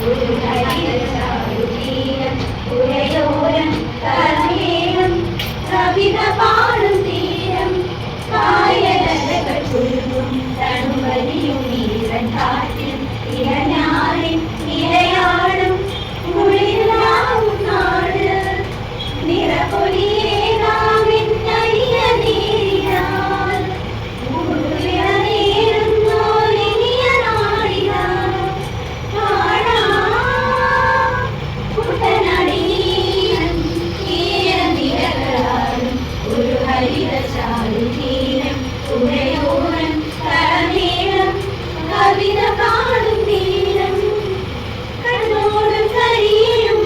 ഒരു ഹരിതചാരുതീരം പുഴയോരം കരമേളം കവിത പാടും തീരം കായലകൾ കുരുങ്ങും തണുവലിയും നീരൻ കാറ്റിൽ ഇരഞ്ഞാറിൻ ഇരയാടും കുളിരാവും നാട് നിറപൊലിയേ നാവിൻ നരിയ നീരിനാൽ നേരുന്നോരിനിയ നാടിനാൽ കാണാം കുട്ടനടിനീരം തീരനിരകളാലും ഒരു ഹരിതചാരുതീരം പുഴയോരം കരമേളം കവിത പാടും തീരം കണ്ണോടും കരിയും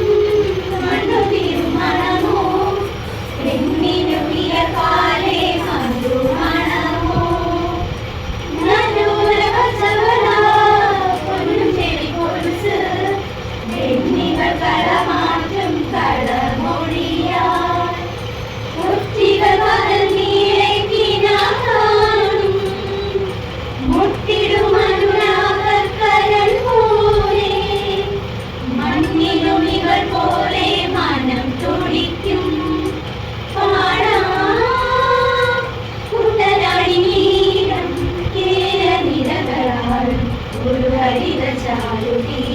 മണ്ണുതിരും മണമോ പെണ്ണിനു വിയർപ്പാലേ മധുമണമോ നല്ലൂര കച്ചവട പൊന്നും ചെടി കൊലുസ് പെണ്ണികൾ കളമാറ്റും കളമൊഴിയാ കുട്ടികൾ വരനീളേക്കിനാലും മുട്ടിടും അനുരാഗക്കരൾ പോലെ മണ്ണിലുമികൾ പോലെ മനം തുടിക്കും പാടാം കുട്ടനാടിനീരം കേരനിരകളാടും ഒരു ഹരിതചാരുതീരം